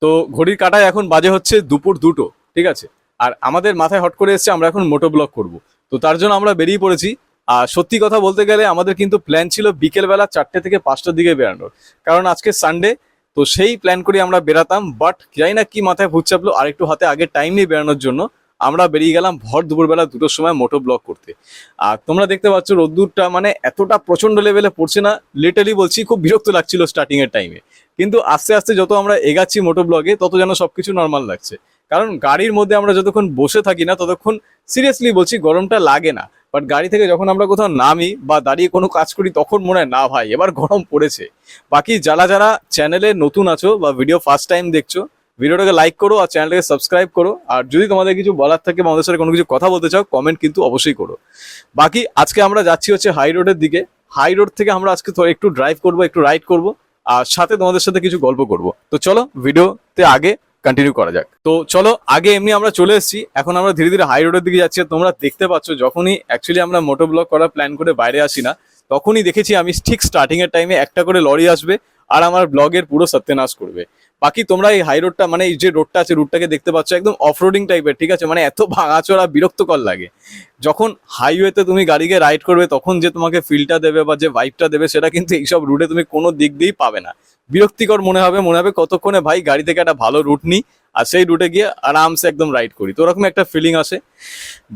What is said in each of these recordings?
তো ঘড়ির কাঁটায় এখন বাজে হচ্ছে দুপুর 2টো, ঠিক আছে। আর আমাদের মাথায় হট করে এসছে আমরা এখন মোটো ব্লগ করব। তো তার জন্য আমরা বেরিয়ে পড়েছি। আর সত্যি কথা বলতে গেলে আমাদের কিন্তু প্ল্যান ছিল বিকেলবেলা 4টে থেকে 5টার দিকে বেরানোর, কারণ আজকে সানডে। তো সেই প্ল্যান করে আমরা বেরাতাম, বাট জানি না কি মাথায় ভূত চাপলো, আর একটু হাতে আগে টাইম নিয়ে বেরানোর জন্য আমরা বেরিয়ে গেলাম ভর দুপুরবেলা 2টোর সময় মোটো ব্লগ করতে। আর তোমরা দেখতে পাচ্ছ রোদ্দুরটা মানে এতটা প্রচন্ড লেভেলে পড়ছে না, লিটারালি বলছি খুব বিরক্ত লাগছিল স্টার্টিং এর টাইমে। কিন্তু আস্তে আস্তে যত আমরা এগাচ্ছি মোটো ব্লগে তত যেন সবকিছু নর্মাল লাগছে। কারণ গাড়ির মধ্যে আমরা যতক্ষণ বসে থাকি না ততক্ষণ সিরিয়াসলি বলছি গরমটা লাগে না, বাট গাড়ি থেকে যখন আমরা কোথাও নামি বা দাঁড়িয়ে কোনো কাজ করি তখন মনে হয় না ভাই এবার গরম পড়েছে। বাকি যারা যারা চ্যানেলে নতুন আছো বা ভিডিও ফার্স্ট টাইম দেখছো, ভিডিওটাকে লাইক করো আর চ্যানেলটাকে সাবস্ক্রাইব করো। আর যদি তোমাদের কিছু বলার থাকে বা আমাদের সাথে কোনো কিছু কথা বলতে চাও কমেন্ট কিন্তু অবশ্যই করো। বাকি আজকে আমরা যাচ্ছি হচ্ছে হাই রোডের দিকে। হাই রোড থেকে আমরা আজকে একটু ড্রাইভ করবো, একটু রাইড করবো, আর সাথে তোমাদের সাথে কিছু গল্প করব। তো চলো ভিডিওতে আগে কন্টিনিউ করা যাক। তো চলো আগে এমনি আমরা চলে এসেছি, এখন আমরা ধীরে ধীরে হাই রোডের দিকে যাচ্ছি। তোমরা দেখতে পাচ্ছ যখনই অ্যাকচুয়ালি আমরা মোটো ব্লগ করার প্ল্যান করে বাইরে আসি না, তখনই দেখেছি আমি ঠিক স্টার্টিং এর টাইমে একটা করে লরি আসবে আর আমার ব্লগের পুরো সত্যানাশ করবে। বাকি তোমরা এই হাই রোডটা মানে এই যে রোডটা আছে রুটটাকে দেখতে পাচ্ছ একদম অফরোডিং টাইপের, ঠিক আছে। মানে এত ভাঙাচোরা বিরক্তকর লাগে। যখন হাইওয়েতে তুমি গাড়িকে রাইড করবে তখন যে তোমাকে ফিলটা দেবে বা যে ভাইবটা দেবে সেটা কিন্তু এইসব রুটে তুমি কোনো দিক দিয়েই পাবে না। বিরক্তিকর মনে হবে কতক্ষণে ভাই গাড়ি থেকে একটা ভালো রুট নিই আর সেই রুটে গিয়ে আরামসে একদম রাইড করি, তো ওরকম একটা ফিলিং আসে।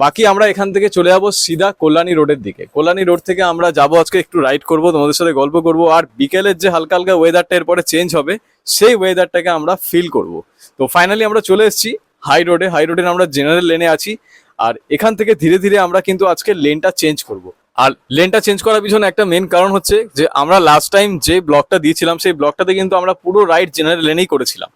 বাকি আমরা এখান থেকে চলে যাবো সিধা কল্যাণী রোডের দিকে। কল্যাণী রোড থেকে আমরা যাবো আজকে একটু রাইড করব, তোমাদের সাথে গল্প করব, আর বিকেলের যে হালকা হালকা ওয়েদারটা এরপরে চেঞ্জ হবে সেই ওয়েদারটাকে আমরা ফিল করব। তো ফাইনালি আমরা চলে এসেছি হাই রোডে। হাই রোডে আমরা জেনারেল লেনে আছি, আর এখান থেকে ধীরে ধীরে আমরা কিন্তু আজকে লেনটা চেঞ্জ করব। আর লেনটা চেঞ্জ করার পিছনে একটা মেন কারণ হচ্ছে যে আমরা লাস্ট টাইম যে ব্লগটা দিয়েছিলাম সেই ব্লগটাতে কিন্তু আমরা পুরো রাইড জেনারেল লেনেই করেছিলাম,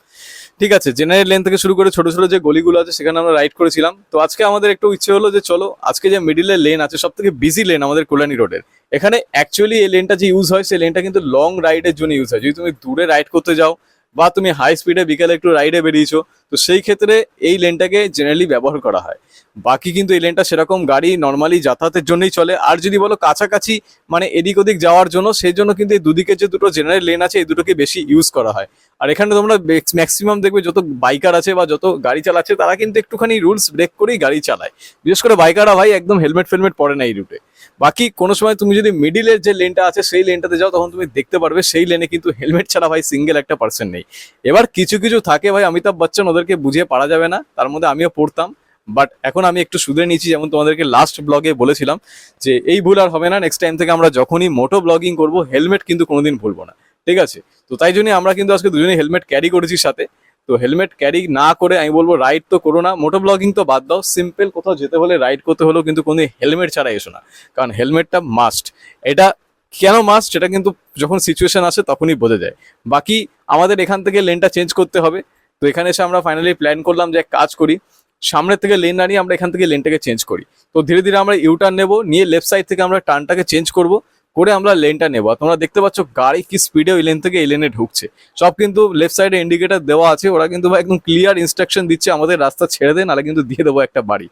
ঠিক আছে। জেনারেল লেন থেকে শুরু করে ছোট ছোট যে গলিগুলো আছে সেখানে আমরা রাইড করেছিলাম। তো আজকে আমাদের একটু ইচ্ছে হলো যে চলো আজকে যে মিডিলের লেন আছে সব থেকে বিজি লেন আমাদের কল্যাণী রোডের, এখানে অ্যাকচুয়ালি এই লেনটা যে ইউজ হয় সেই লেনটা কিন্তু লং রাইডের জন্য ইউজ হয়। যদি তুমি দূরে রাইড করতে যাও বা তুমি হাই স্পিডে বিকেলে একটু রাইডে বেরিয়েছো, তো সেই ক্ষেত্রে এই লেনটাকে জেনারেলি ব্যবহার করা হয়। বাকি কিন্তু এই লেনটা সেরকম গাড়ি নর্মালি যাতায়াতের জন্যই চলে। আর যদি বলো কাছাকাছি মানে এদিক ওদিক যাওয়ার জন্য, সেই জন্য কিন্তু এই দুদিকে যে দুটো জেনারেল লেন আছে এই দুটোকে বেশি ইউজ করা হয়। আর এখানে তোমরা ম্যাক্সিমাম দেখবে যত বাইকার আছে বা যত গাড়ি চালাচ্ছে তারা কিন্তু একটুখানি রুলস ব্রেক করেই গাড়ি চালায়। বিশেষ করে বাইকাররা ভাই একদম হেলমেট ফেলমেট পরে না এই রুটে। বাকি কোনো সময় তুমি যদি মিডিলের যে লেনটা আছে সেই লেনটাতে যাও তখন তুমি দেখতে পারবে সেই লেনে কিন্তু হেলমেট ছাড়া ভাই সিঙ্গেল একটা পার্সন নেই। এবার কিছু কিছু থাকে ভাই অমিতাভ বচ্চন, ওদেরকে বুঝিয়ে পারা যাবে না, তার মধ্যে আমিও পড়তাম। বাট এখন আমি একটু শুধরে নিয়েছি, যেমন তোমাদেরকে লাস্ট ব্লগে বলেছিলাম যে এই ভুল আর হবে না। নেক্সট টাইম থেকে আমরা যখনই মোটো ব্লগিং করবো হেলমেট কিন্তু কোনোদিন ভুলবো না, ঠিক আছে। তো তাই জন্য আমরা কিন্তু আজকে দুজনেই হেলমেট ক্যারি করেছি সাথে। তো হেলমেট ক্যারি না করে আমি বলবো রাইড তো করো না, মোটো ব্লগিং তো বাদ দাও, সিম্পল কোথাও যেতে হলে রাইড করতে হলেও কিন্তু কোনো হেলমেট ছাড়া এসো না, কারণ হেলমেটটা মাস্ট। এটা কেন মাস্ট সেটা কিন্তু যখন সিচুয়েশন আসে তখনই বোঝা যায়। বাকি আমাদের এখান থেকে লেনটা চেঞ্জ করতে হবে। তো এখানে এসে আমরা ফাইনালি প্ল্যান করলাম যে এক কাজ করি, সামনের থেকে লেন না নিয়ে আমরা এখান থেকে লেনটাকে চেঞ্জ করি। তো ধীরে ধীরে আমরা ইউটার্ন নেবো, নিয়ে লেফট সাইড থেকে আমরা টার্নটাকে চেঞ্জ করব, করে আমরা লেনটা নেবো। তোমরা দেখতে পাচ্ছ গাড়ি কি স্পিডে ওই লেন থেকে এই লেনে ঢুকছে। সব কিন্তু লেফট সাইডে ইন্ডিকেটার দেওয়া আছে, ওরা কিন্তু একদম ক্লিয়ার ইনস্ট্রাকশন দিচ্ছে আমাদের রাস্তা ছেড়ে দেন, নাহলে কিন্তু দিয়ে দেবো একটা বাড়ি।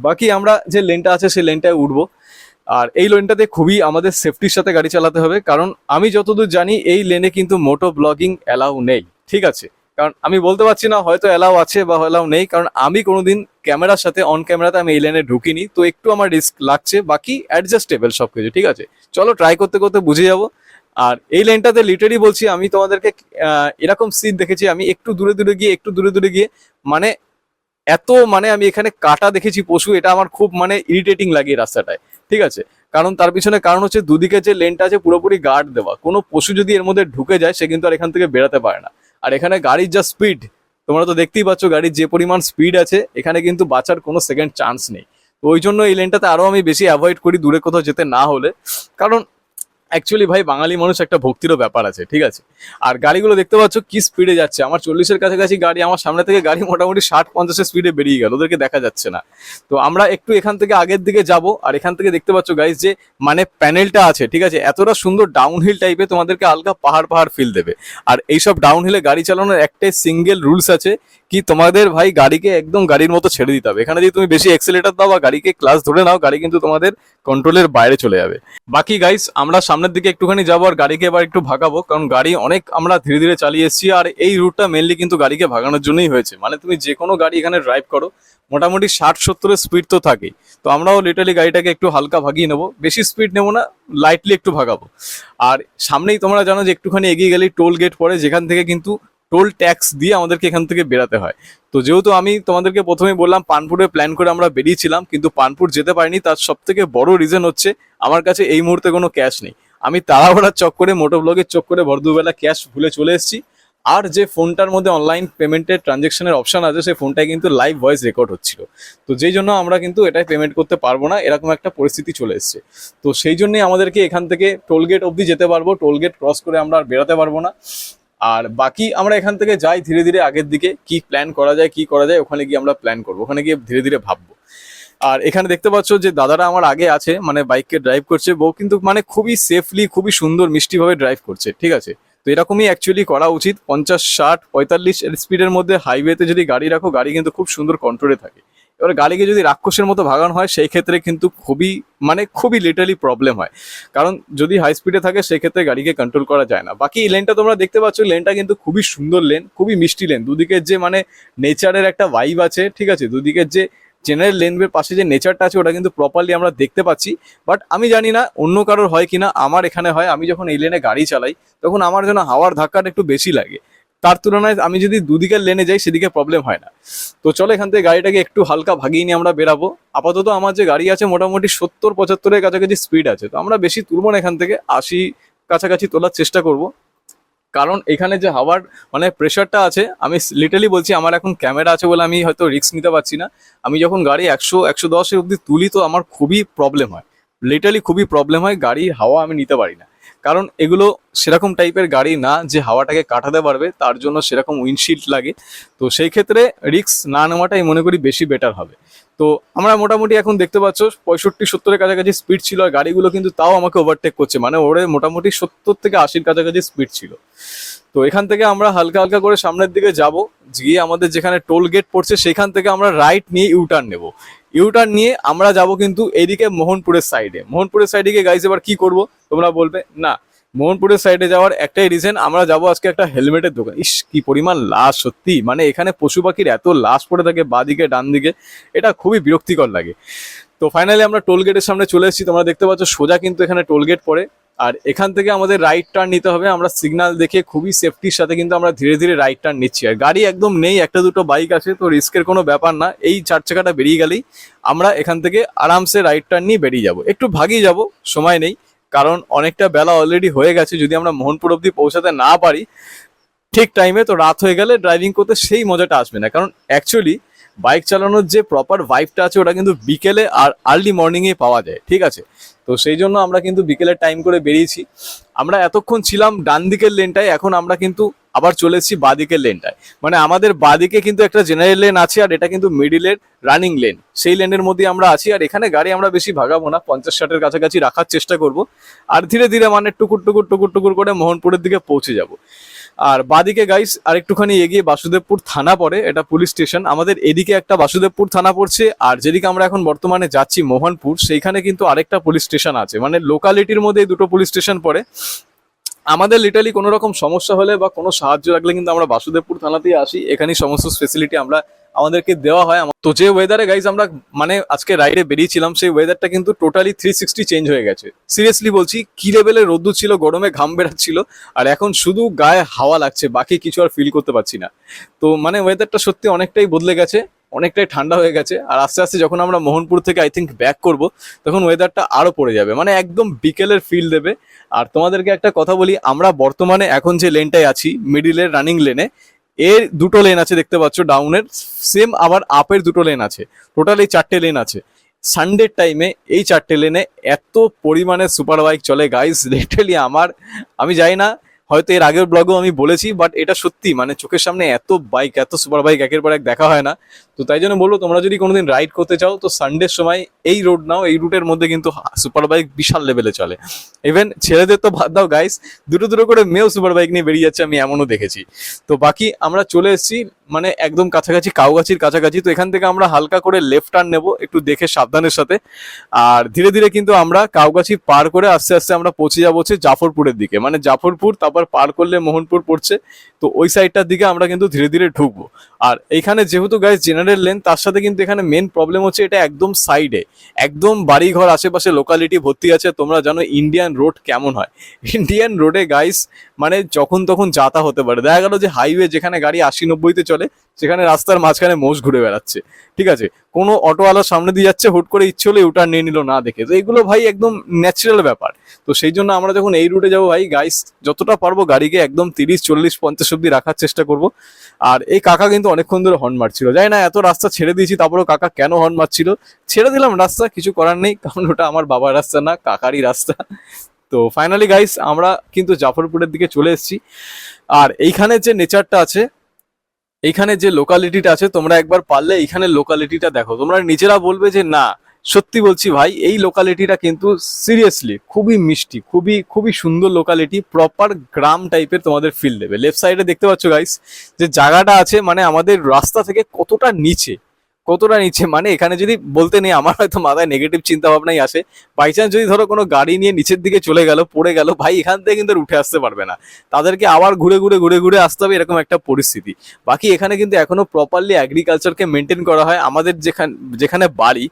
বাকি আমরা যে লেনটা আছে সেই লেনটায় উঠবো। আর এই লেনটাতে খুবই আমাদের সেফটির সাথে গাড়ি চালাতে হবে, কারণ আমি যতদূর জানি এই লেনে কিন্তু মোটো ব্লগিং অ্যালাউ নেই, ঠিক আছে। কারণ আমি বলতে পারছি না হয়তো অ্যালাউ আছে বা অ্যালাউ নেই, কারণ আমি কোনোদিন ক্যামেরার সাথে অন ক্যামেরাতে আমি এই লেনে ঢুকিনি, তো একটু আমার রিস্ক লাগছে। বাকি অ্যাডজাস্টেবল সবকিছু, ঠিক আছে। চলো ট্রাই করতে করতে বুঝে যাবো। আর এই লেনটাতে লিটারি বলছি আমি তোমাদেরকে এরকম সিট দেখেছি আমি একটু দূরে দূরে গিয়ে মানে এত মানে আমি এখানে কাটা দেখেছি পশু, এটা আমার খুব মানে ইরিটেটিং লাগে এই রাস্তাটায়, ঠিক আছে। কারণ তার পিছনে কারণ হচ্ছে দুদিকে যে লেনটা আছে পুরোপুরি গার্ড দেওয়া, কোনো পশু যদি এর মধ্যে ঢুকে যায় সে কিন্তু আর এখান থেকে বেরোতে পারে না। আর এখানে গাড়ির যা স্পিড তোমরা তো দেখতেই পাচ্ছ, গাড়ির যে পরিমাণ স্পিড আছে এখানে কিন্তু বাঁচার কোনো সেকেন্ড চান্স নেই। তো ওই জন্য এই লেনটাতে আরো আমি বেশি অ্যাভয়েড করি দূরে কোথাও যেতে না হলে, কারণ অ্যাকচুয়ালি ভাই বাঙালি মানুষ একটা ভক্তিরও ব্যাপার আছে, ঠিক আছে। আর গাড়িগুলো দেখতে পাচ্ছ কি স্পিডে যাচ্ছে, আমার 40-এর কাছাকাছি গাড়ি, আমার সামনে থেকে গাড়ি মোটামুটি 60-50-এর স্পিডে বেরিয়ে গেল, ওদেরকে দেখা যাচ্ছে না। তো আমরা একটু এখান থেকে আগের দিকে যাব। আর এখান থেকে দেখতে পাচ্ছ গাইস যে মানে প্যানেলটা আছে, ঠিক আছে, এতটা সুন্দর ডাউনহিল টাইপে তোমাদেরকে হালকা পাহাড় পাহাড় ফিল দেবে। আর এইসব ডাউনহিলে গাড়ি চালানোর একটাই সিঙ্গেল রুলস আছে কি তোমাদের ভাই গাড়িকে একদম গাড়ির মতো ছেড়ে দিতে হবে। এখানে যদি তুমি বেশি এক্সেলেটার দাও বা গাড়িকে ক্লাস ধরে নাও, গাড়ি কিন্তু তোমাদের কন্ট্রোলের বাইরে চলে যাবে। বাকি গাইস আমরা সামনের দিকে একটুখানি যাবো আর গাড়িকে এবার একটু ভাগাবো, কারণ গাড়ি অনেক আমরা ধীরে ধীরে চালিয়ে এসেছি আর এই রুটটা মেনলি কিন্তু গাড়িকে ভাগানোর জন্যই হয়েছে। মানে তুমি যে কোনো গাড়ি এখানে ড্রাইভ করো মোটামুটি 60-70-এর স্পিড তো থাকেই। তো আমরাও লিটারালি গাড়িটাকে একটু হালকা ভাগিয়ে নেবো, বেশি স্পিড নেবো না, লাইটলি একটু ভাগাবো। আর সামনেই তোমরা জানো যে একটুখানি এগিয়ে গেলেই টোল গেট পড়ে, যেখান থেকে কিন্তু টোল ট্যাক্স দিয়ে আমাদেরকে এখান থেকে বেরাতে হয়। তো যেহেতু আমি তোমাদেরকে প্রথমেই বললাম পানপুরে প্ল্যান করে আমরা বেরিয়েছিলাম, কিন্তু পানপুর যেতে পারিনি, তার সব থেকে বড় রিজন হচ্ছে আমার কাছে এই মুহূর্তে কোনো ক্যাশ নেই। আমি তাড়াহুড়ার চক্করে মোটোব্লগের চক্করে ভর দুবেলা ক্যাশ ভুলে চলে এসেছি। আর যে ফোনটার মধ্যে অনলাইন পেমেন্টের ট্রানজেকশনের অপশন আছে সেই ফোনটায় কিন্তু লাইভ ভয়েস রেকর্ড হচ্ছিল। তো যেই জন্য আমরা কিন্তু এটাই পেমেন্ট করতে পারবো না, এরকম একটা পরিস্থিতি চলে এসেছে। তো সেই জন্যই আমাদেরকে এখান থেকে টোলগেট অবধি যেতে পারবো, টোলগেট ক্রস করে আমরা আর বেরোতে পারবো না। আর বাকি আমরা এখান থেকে যাই ধীরে ধীরে আগের দিকে, কি প্ল্যান করা যায় কি করা যায় ওখানে গিয়ে আমরা প্ল্যান করবো, ওখানে গিয়ে ধীরে ধীরে ভাববো। আর এখানে দেখতে পাচ্ছ যে দাদারা আমার আগে আছে, মানে বাইককে ড্রাইভ করছে, বউ কিন্তু মানে খুবই সেফলি খুবই সুন্দর মিষ্টিভাবে ড্রাইভ করছে, ঠিক আছে। তো এরকমই অ্যাকচুয়ালি করা উচিত। 50, 60, 45 স্পিডের মধ্যে হাইওয়েতে যদি গাড়ি রাখো গাড়ি কিন্তু খুব সুন্দর কন্ট্রোলে থাকে। এবার গাড়িকে যদি রাক্ষসের মতো ভাগানো হয় সেই ক্ষেত্রে কিন্তু খুবই লিটারালি প্রবলেম হয়, কারণ যদি হাই স্পিডে থাকে সেই ক্ষেত্রে গাড়িকে কন্ট্রোল করা যায় না। বাকি এই লেনটা তোমরা দেখতে পাচ্ছ, লেনটা কিন্তু খুবই সুন্দর লেন, খুবই মিষ্টি লেন, দুদিকের যে মানে নেচারের একটা ভাইব আছে, ঠিক আছে, দুদিকের যে জেনারেল লেনের পাশে যে নেচারটা আছে ওটা কিন্তু প্রপারলি আমরা দেখতে পাচ্ছি। বাট আমি জানি না অন্য কারোর হয় কিনা, আমার এখানে হয় আমি যখন এই লেনে গাড়ি চালাই তখন আমার যেন হাওয়ার ধাক্কাটা একটু বেশি লাগে, তার তুলনায় আমি যদি দুদিকের লেনে যাই সেদিকে প্রবলেম হয় না। তো চলো এখান থেকে গাড়িটাকে একটু হালকা ভাগিয়ে নিয়ে আমরা বেরাবো। আপাতত আমার যে গাড়ি আছে মোটামুটি 70-75-এর কাছাকাছি স্পিড আছে, তো আমরা বেশি তুলবো না, এখান থেকে 80 কাছাকাছি তোলার চেষ্টা করব। কারণ এখানে যে হাওয়ার মানে প্রেশারটা আছে, আমি লিটারালি বলছি আমার এখন ক্যামেরা আছে বলে আমি হয়তো রিস্ক নিতে পারছি না। আমি যখন গাড়ি 100-110 অব্দি তুলি তো আমার খুবই প্রবলেম হয়, লিটারালি খুবই প্রবলেম হয়, গাড়ির হাওয়া আমি নিতে পারি না। কারণ এগুলো সেরকম টাইপের গাড়ি না যে হাওয়াটাকে কাটাতে পারবে, তার জন্য সেরকম উইন্ডশিল্ড লাগে। তো সেই ক্ষেত্রে রিস্ক না নেওয়াটাই মনে করি বেশি বেটার হবে। তো আমরা মোটামুটি এখন দেখতে পাচ্ছ 65-70-এর কাছাকাছি স্পিড ছিল, আর গাড়িগুলো কিন্তু তাও আমাকে ওভারটেক করছে, মানে ওরে মোটামুটি 70-80-র কাছাকাছি স্পিড ছিল। তো এখান থেকে আমরা হালকা হালকা করে সামনের দিকে যাব, গিয়ে আমাদের যেখানে টোল গেট পড়ছে সেখান থেকে আমরা রাইট নিয়ে ইউটার্ন নেব। ইউটার্ন নিয়ে আমরা যাব কিন্তু এইদিকে মোহনপুরের সাইডে। মোহনপুরের সাইডে গিয়ে গাইজ এবার কি করব তোমরা বলবে, না মোহনপুরের সাইডে যাওয়ার একটাই রিজন, আমরা যাব আজকে একটা হেলমেটের দোকান। ইস কি পরিমাণ লাশ, সত্যি মানে এখানে পশু পাখির এত লাশ পড়ে থাকে বাঁদিকে ডান দিকে, এটা খুবই বিরক্তিকর লাগে। তো ফাইনালি আমরা টোল গেটের সামনে চলে এসেছি, তোমরা দেখতে পাচ্ছ সোজা কিন্তু এখানে টোল গেট পড়ে। আর এখান থেকে আমাদের রাইট টার্ন নিতে হবে, আমরা সিগন্যাল দেখে খুবই সেফটির সাথে কিন্তু আমরা ধীরে ধীরে রাইট টার্ন নিচ্ছি। আর গাড়ি একদম নেই, একটা দুটো বাইক আছে, তো রিস্কের কোনো ব্যাপার না, এই 4 চাকাটা বেরিয়ে গেলেই আমরা এখান থেকে আরামসে রাইট টার্ন নিয়ে বেরিয়ে যাব। একটু ভাগিয়ে যাব, সময় নেই, কারণ অনেকটা বেলা অলরেডি হয়ে গেছে। যদি আমরা মোহনপুর অব্দি পৌঁছাতে না পারি ঠিক টাইমে, তো রাত হয়ে গেলে ড্রাইভিং করতে সেই মজাটা আসবে না। কারণ অ্যাকচুয়ালি বাইক চালানোর যে প্রপার ভাইবটা আছে ওটা কিন্তু বিকেলে আর আর্লি মর্নিংয়ে পাওয়া যায়, ঠিক আছে। তো সেই জন্য আমরা কিন্তু বিকেলের টাইম করে বেরিয়েছি। আমরা এতক্ষণ ছিলাম ডান দিকের লেনটায়, এখন আমরা কিন্তু আবার চলে এসেছি বাঁদিকের লেনটায়। মানে আমাদের বাঁদিকে কিন্তু একটা জেনারেল লেন আছে, আর এটা কিন্তু মিডিলের রানিং লেন, সেই লেনের মধ্যে আমরা আছি। আর এখানে গাড়ি আমরা বেশি ভাগাবো না, 50-60-এর কাছাকাছি রাখার চেষ্টা করব। আর ধীরে ধীরে মানে টুকুর টুকুর টুকুর টুকুর করে মোহনপুরের দিকে পৌঁছে যাব। আর বাদিকে গাইস আর একটুখানি এগিয়ে বাসুদেবপুর থানা পড়ে, এটা পুলিশ স্টেশন। আমাদের এদিকে একটা বাসুদেবপুর থানা পড়ছে, আর যেদিকে আমরা এখন বর্তমানে যাচ্ছি মোহনপুর, সেইখানে কিন্তু আরেকটা পুলিশ স্টেশন আছে। মানে লোকালিটির মধ্যে দুটো পুলিশ স্টেশন পড়ে। আমাদের লিটারালি কোনো রকম সমস্যা হলে বা কোনো সাহায্য লাগলে কিন্তু আমরা বাসুদেবপুর থানাতেই আসি, এখানেই সমস্ত ফেসিলিটি আমাদেরকে দেওয়া হয়। তো যে ওয়েদারে গাইজ আমরা মানে আজকে রাইডে বেরিয়েছিলাম, সেই ওয়েদারটা কিন্তু টোটালি 360 চেঞ্জ হয়ে গেছে। সিরিয়াসলি বলছি, কি লেভেলের রোদ্দুর ছিল, গরমে ঘাম বেরাচ্ছিল, আর এখন শুধু গায়ে হাওয়া লাগছে, বাকি কিছু আর ফিল করতে পারছি না। তো মানে ওয়েদারটা সত্যি অনেকটাই বদলে গেছে, অনেকটাই ঠান্ডা হয়ে গেছে। আর আস্তে আস্তে যখন আমরা মোহনপুর থেকে আই থিঙ্ক ব্যাক করব, তখন ওয়েদারটা আরো পড়ে যাবে, মানে একদম বিকেলের ফিল দেবে। আর তোমাদেরকে একটা কথা বলি, আমরা বর্তমানে এখন যে লেনটায় আছি মিডিলের রানিং লেনে, এর দুটো লেন আছে দেখতে পাচ্ছ ডাউনের, সেম আবার আপের দুটো লেন আছে, টোটাল এই 4টে লেন আছে। সানডের টাইমে এই 4টে লেনে এত পরিমাণে সুপার বাইক চলে গাইস, লিটারালি আমি যাই না, হয়তো এর আগের ব্লগেও আমি বলেছি, বাট এটা সত্যি, মানে চোখের সামনে এত বাইক, এত সুপার বাইক একের পর এক দেখা হয় না। তো তো তাই জন্য বলবো তোমরা যদি কোনোদিন রাইড করতে চাও তো সানডের সময় এই রোড নাও, এই রুটের মধ্যে কিন্তু সুপার বাইক বিশাল লেভেলে চলে। ইভেন ছেলেদের তো বাদ দাও গাইস, দুটো দুটো করে মেয়েও সুপার বাইক নিয়ে বেরিয়ে যাচ্ছে, আমি এমনও দেখেছি। তো বাকি আমরা চলে এসেছি মানে একদম কাছাকাছি, কাউগাছির কাছাকাছি। তো এখান থেকে আমরা হালকা করে লেফট টার্ন নেবো একটু দেখে সাবধানের সাথে, আর ধীরে ধীরে কিন্তু আমরা কাউগাছি পার করে আস্তে আস্তে আমরা পৌঁছে যাবো হচ্ছে জাফরপুরের দিকে, মানে জাফরপুর তারপর পার করলে মোহনপুর পড়ছে। তো ওই সাইডটার দিকে আমরা কিন্তু ধীরে ধীরে ঢুকবো। আর এইখানে যেহেতু গাইস জেনারেল লেন, তার সাথে কিন্তু এখানে মেন প্রবলেম হচ্ছে এটা একদম সাইডে, একদম বাড়িঘর আশেপাশে লোকালিটি ভর্তি আছে। তোমরা জানো ইন্ডিয়ান রোড কেমন হয়, ইন্ডিয়ান রোডে গাইস মানে যখন তখন যাতা হতে পারে। দেখা গেল যে হাইওয়ে যেখানে গাড়ি 80-90-তে চলে, সেখানে রাস্তার মাঝখানে মোষ ঘুরে বেড়াচ্ছে, ঠিক আছে। কোনো অটোওয়ালার সামনে দিয়ে যাচ্ছে, হুট করে ইচ্ছে হলে ইউটার্ন নিয়ে নিল না দেখে। তো এগুলো ভাই একদম ন্যাচারাল ব্যাপার। তো সেই জন্য আমরা যখন এই রুটে যাবো ভাই গাইস, যতটা পারবো গাড়িকে একদম 30-40-50 অব্দি রাখার চেষ্টা করব। আর এই কাকা কিন্তু অনেকক্ষণ ধরে হর্ন মারছিল, জানি না এত রাস্তা ছেড়ে দিয়েছি তারপরেও কাকা কেন হর্ন মারছিল। ছেড়ে দিলাম রাস্তা, কিছু করার নেই, কারণ ওটা আমার বাবার রাস্তা না, কাকারই রাস্তা। তো ফাইনালি গাইস আমরা কিন্তু জাফরপুরের দিকে চলে এসেছি। আর এইখানে যে নেচারটা আছে, এইখানে যে লোকালিটিটা আছে, তোমরা একবার পারলে এইখানে লোকালিটিটা দেখো, তোমরা নিজেরা বলবে যে না সত্যি বলছি ভাই, এই লোকালিটিটা কিন্তু সিরিয়াসলি খুবই মিষ্টি, খুবই খুবই সুন্দর লোকালিটি, প্রপার গ্রাম টাইপের তোমাদের ফিল দেবে। লেফট সাইডে দেখতে পাচ্ছ গাইস যে জায়গাটা আছে, মানে আমাদের রাস্তা থেকে কতটা নিচে, কতটা নিচে, মানে এখানে যদি বলতে নেই আমার হয়তো মাথায় নেগেটিভ চিন্তা ভাবনাই আসে। বাই চান্স যদি ধরো কোনো গাড়ি নিয়ে নিচের দিকে চলে গেল, পড়ে গেল, ভাই এখান থেকে কিন্তু আর উঠে আসতে পারবে না, তাদেরকে আবার ঘুরে ঘুরে ঘুরে ঘুরে আসতে হবে, এরকম একটা পরিস্থিতি। বাকি এখানে কিন্তু এখনো প্রপারলি অ্যাগ্রিকালচারকে মেনটেন করা হয়। আমাদের যেখানে যেখানে বাড়ি,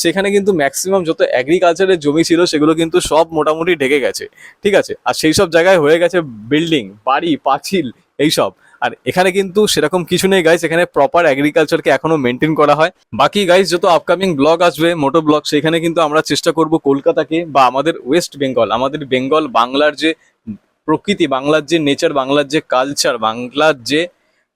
সেখানে কিন্তু ম্যাক্সিমাম যত অ্যাগ্রিকালচারের জমি ছিল সেগুলো কিন্তু সব মোটামুটি ঢেকে গেছে, ঠিক আছে। আর সেই সব জায়গায় হয়ে গেছে বিল্ডিং, বাড়ি, পাঁচিল, এইসব। আর এখানে কিন্তু সেরকম কিছু নেই গাইস, এখানে প্রপার এগ্রিকালচারকে এখনো মেনটেন করা হয়। বাকি গাইস যত আপকামিং ব্লগ আসবে, মোটো ব্লগ, সেখানে কিন্তু আমরা চেষ্টা করব কলকাতাকে বা আমাদের ওয়েস্ট বেঙ্গল, আমাদের বেঙ্গল, বাংলার যে প্রকৃতি, বাংলার যে নেচার, বাংলার যে কালচার, বাংলার যে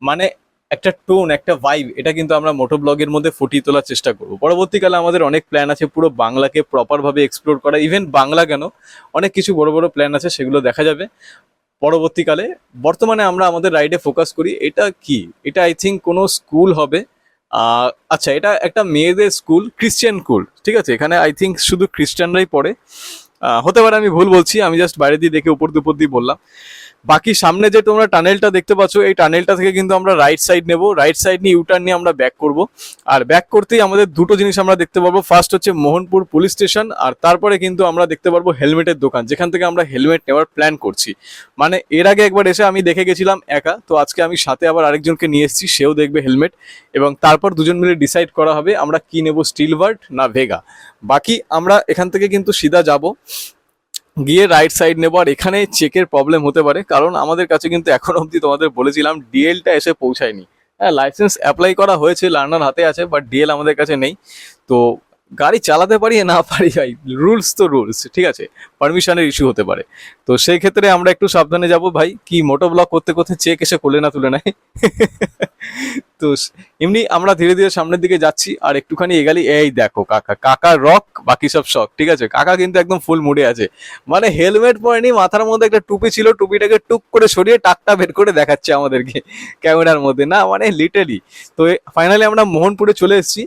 মানে একটা টোন, একটা ভাইব, এটা কিন্তু আমরা মোটো ব্লগের মধ্যে ফুটিয়ে তোলার চেষ্টা করব। পরবর্তীকালে আমাদের অনেক প্ল্যান আছে পুরো বাংলাকে প্রপার ভাবে এক্সপ্লোর করা। ইভেন বাংলা কেন, অনেক কিছু বড় বড় প্ল্যান আছে, সেগুলো দেখা যাবে পরবর্তীকালে। বর্তমানে আমরা আমাদের রাইডে ফোকাস করি। এটা কি, এটা আই থিঙ্ক কোনো স্কুল হবে। আচ্ছা, এটা একটা মেয়েদের স্কুল, ক্রিশ্চিয়ান স্কুল, ঠিক আছে। এখানে আই থিঙ্ক শুধু খ্রিস্টানরাই পড়ে, হতে পারে আমি ভুল বলছি, আমি জাস্ট বাইরে দিয়ে দেখে উপর দুপুর দিয়ে বললাম। বাকি সামনে যে তোমরা টানেলটা দেখতে পাচ্ছ, এই টানেলটা থেকে কিন্তু আমরা রাইট সাইড নেব, রাইট সাইড নিয়ে ইউটার্ন নিয়ে আমরা ব্যাক করব। আর ব্যাক করতেই আমাদের দুটো জিনিস আমরা দেখতে পাবো। ফার্স্ট হচ্ছে মোহনপুর পুলিশ স্টেশন, আর তারপরে কিন্তু আমরা দেখতে পারবো হেলমেটের দোকান, যেখান থেকে আমরা হেলমেট নেওয়ার প্ল্যান করছি। মানে এর আগে একবার এসে আমি দেখে গেছিলাম একা, তো আজকে আমি সাথে আবার আরেকজনকে নিয়ে এসেছি, সেও দেখবে হেলমেট, এবং তারপর দুজন মিলে ডিসাইড করা হবে আমরা কি নেব, স্টিলবার্ড না ভেগা। বাকি আমরা এখান থেকে কিন্তু সিধা যাব, গিয়ে রাইট সাইড নেবো। আর এখানে চেকের প্রবলেম হতে পারে, কারণ আমাদের কাছে কিন্তু এখন অবধি তোমাদের বলেছিলাম ডিএলটা এসে পৌঁছায়নি। হ্যাঁ, লাইসেন্স অ্যাপ্লাই করা হয়েছে, লার্নার হাতে আছে, বাট ডিএল আমাদের কাছে নেই। তো গাড়ি চালাতে পারি না পারি ভাই, রুলস তো রুলস, ঠিক আছে, পারমিশনের ইস্যু হতে পারে। তো সেই ক্ষেত্রে আমরা একটু সাবধানে যাব ভাই, কি মোটো ব্লক করতে করতে চেক এসে কোলে না তুলে নেয়। তো এমনি আমরা ধীরে ধীরে সামনের দিকে যাচ্ছি। আর একটুখানি এগালি, এই দেখো কাকা, কাকা রক, বাকি সব শখ, ঠিক আছে। কাকা কিন্তু একদম ফুল মুডে আছে, মানে হেলমেট পরেনি, মাথার মধ্যে একটা টুপি ছিল, টুপিটাকে টুক করে সরিয়ে টাকটা বের করে দেখাচ্ছে আমাদেরকে ক্যামেরার মধ্যে, না মানে লিটারলি। তো ফাইনালি আমরা মোহনপুরে চলে এসেছি।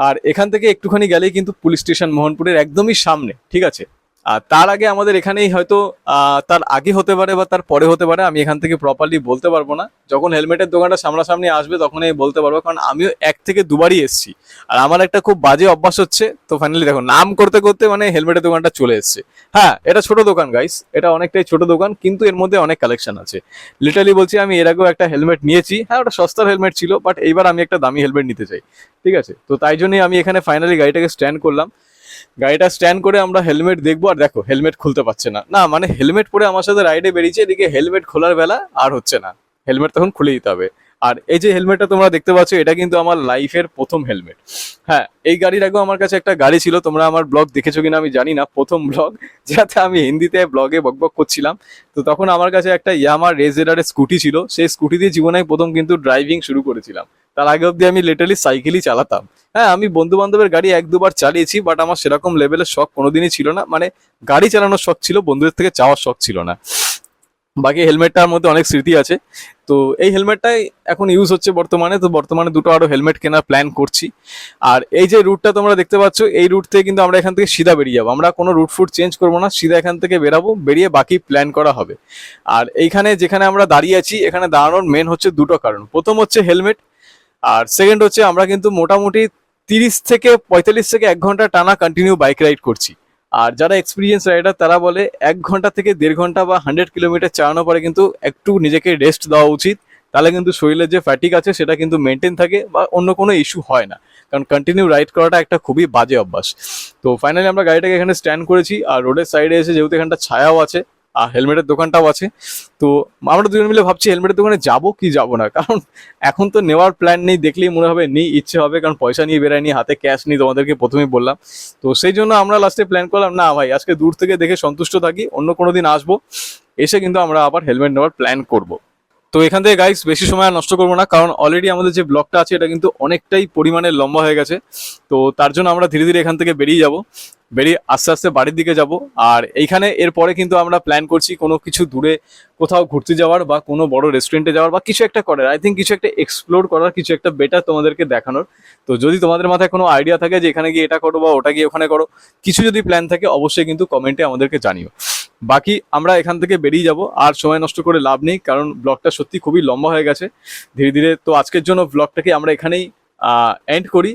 আর এখান থেকে একটুখানি গেলেই কিন্তু পুলিশ স্টেশন, মোহনপুরের একদমই সামনে, ঠিক আছে। আর তার আগে আমাদের এখানেই হয়তো তার আগে হতে পারে বা তার পরে হতে পারে, আমি এখান থেকে প্রপারলি বলতে পারবো না। যখন হেলমেটের দোকানটা সামনাসামনি আসবে তখনই বলতে পারবো, কারণ আমিও 1 থেকে 2বারই এসেছি। আর আমার একটা খুব বাজে অভ্যাস হচ্ছে, তো ফাইনালি দেখো নাম করতে করতে মানে হেলমেটের দোকানটা চলে এসছে। হ্যাঁ, এটা ছোট দোকান গাইস, এটা অনেকটাই ছোট দোকান, কিন্তু এর মধ্যে অনেক কালেকশন আছে। লিটারালি বলছি, আমি এর আগেও একটা হেলমেট নিয়েছি, হ্যাঁ ওটা সস্তার হেলমেট ছিল, বাট এইবার আমি একটা দামি হেলমেট নিতে চাই, ঠিক আছে। তো তাই জন্যই আমি এখানে ফাইনালি গাড়িটাকে স্ট্যান্ড করলাম। গাড়িটা স্ট্যান্ড করে আমরা হেলমেট দেখবো। আর দেখো হেলমেট খুলতে পারছে না, না মানে হেলমেট পরে আমার সাথে রাইডে বেরিয়েছে, এদিকে হেলমেট খোলার বেলা আর হচ্ছে না, হেলমেট তখন খুলে দিতে হবে। আর এই যে হেলমেটটা তোমরা দেখতে পাচ্ছ, এটা কিন্তু আমার লাইফের প্রথম হেলমেট। হ্যাঁ, এই গাড়ির আগেও আমার কাছে একটা গাড়ি ছিল, তোমরা আমার ব্লগ দেখেছো কিনা আমি জানি না, প্রথম ব্লগ যেটাতে আমি হিন্দিতে ব্লগে বকবক করছিলাম। তো তখন আমার কাছে একটা ইয়ামা রেজেডারের স্কুটি ছিল, সেই স্কুটি দিয়ে জীবনে প্রথম কিন্তু ড্রাইভিং শুরু করেছিলাম। তার আগে অব্দি আমি লিটারালি সাইকেলই চালাতাম। হ্যাঁ, আমি বন্ধু বান্ধবের গাড়ি 1-2বার চালিয়েছি, বাট আমার সেরকম লেভেলের শখ কোনোদিনই ছিল না, মানে গাড়ি চালানোর শখ ছিল, বন্ধুদের থেকে চাওয়ার শখ ছিল না। বাকি হেলমেটটার মধ্যে অনেক স্মৃতি আছে। তো এই হেলমেটটাই এখন ইউজ হচ্ছে বর্তমানে। তো বর্তমানে দুটো আরো হেলমেট কেনার প্ল্যান করছি। আর এই যে রুটটা তোমরা দেখতে পাচ্ছ, এই রুট থেকে কিন্তু আমরা এখান থেকে সিধা বেরিয়ে যাবো, আমরা কোনো রুট ফুট চেঞ্জ করবো না, সিধা এখান থেকে বেরাবো, বেরিয়ে বাকি প্ল্যান করা হবে। আর এইখানে যেখানে আমরা দাঁড়িয়ে আছি, এখানে দাঁড়ানোর মেন হচ্ছে দুটো কারণ। প্রথম হচ্ছে হেলমেট, আর সেকেন্ড হচ্ছে আমরা কিন্তু মোটামুটি 30 থেকে 45 থেকে 1 ঘন্টা টানা কন্টিনিউ বাইক রাইড করছি। আর যারা এক্সপিরিয়েন্স রাইডার তারা বলে 1 ঘন্টা থেকে 1.5 ঘন্টা বা 100 কিলোমিটার চালানোর পরে কিন্তু একটু নিজেকে রেস্ট দেওয়া উচিত। তাহলে কিন্তু শরীরের যে ফ্যাটিক আছে সেটা কিন্তু মেনটেন থাকে বা অন্য কোনো ইস্যু হয় না। কারণ কন্টিনিউ রাইড করাটা একটা খুবই বাজে অভ্যাস। তো ফাইনালি আমরা গাড়িটাকে এখানে স্ট্যান্ড করেছি, আর রোডের সাইডে এসে যেহেতু এখানটা ছায়াও আছে আর হেলমেটের দোকানটাও আছে, তো আমরা দুজন মিলে ভাবছি হেলমেটের দোকানে যাবো কি যাবো না। কারণ এখন তো নেওয়ার প্ল্যান নেই, দেখলেই মনে হবে নিই, ইচ্ছে হবে, কারণ পয়সা নিয়ে বেরায়নি, হাতে ক্যাশ নেই, তোমাদেরকে প্রথমেই বললাম। তো সেই জন্য আমরা লাস্টে প্ল্যান করলাম, না ভাই আজকে দূর থেকে দেখে সন্তুষ্ট থাকি, অন্য কোনো দিন আসবো, এসে কিন্তু আমরা আবার হেলমেট নেওয়ার প্ল্যান করব। তো এখান থেকে গাইস বেশি সময় আর নষ্ট করবো না, কারণ অলরেডি আমাদের যে ব্লগটা আছে এটা কিন্তু অনেকটাই পরিমাণে লম্বা হয়ে গেছে। তো তার জন্য আমরা ধীরে ধীরে এখান থেকে বেরিয়ে যাব, বেরিয়ে আস্তে আস্তে বাড়ির দিকে যাব। আর এইখানে এরপরে কিন্তু আমরা প্ল্যান করছি কোনো কিছু দূরে কোথাও ঘুরতে যাওয়ার, বা কোনো বড় রেস্টুরেন্টে যাওয়ার, বা কিছু একটা করার, আই থিঙ্ক কিছু একটা এক্সপ্লোর করার, কিছু একটা বেটার তোমাদেরকে দেখানোর। তো যদি তোমাদের মাথায় কোনো আইডিয়া থাকে যে এখানে গিয়ে এটা করো বা ওটা গিয়ে ওখানে করো, কিছু যদি প্ল্যান থাকে অবশ্যই কিন্তু কমেন্টে আমাদেরকে জানিও। বাকি আমরা এখান থেকে বেরিয়ে যাব, আর সময় নষ্ট করে লাভ নেই, কারণ ব্লগটা সত্যি খুবই লম্বা হয়ে গেছে ধীরে ধীরে। তো আজকের জন্য ব্লগটাকে আমরা এখানেই এন্ড করি।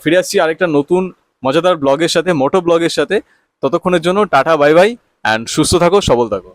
ফিরে আসছি আরেকটা নতুন মজাদার ব্লগের সাথে, মোটো ব্লগের সাথে। ততক্ষণের জন্য টাটা, বাই বাই, অ্যান্ড সুস্থ থাকো, সবল থাকো।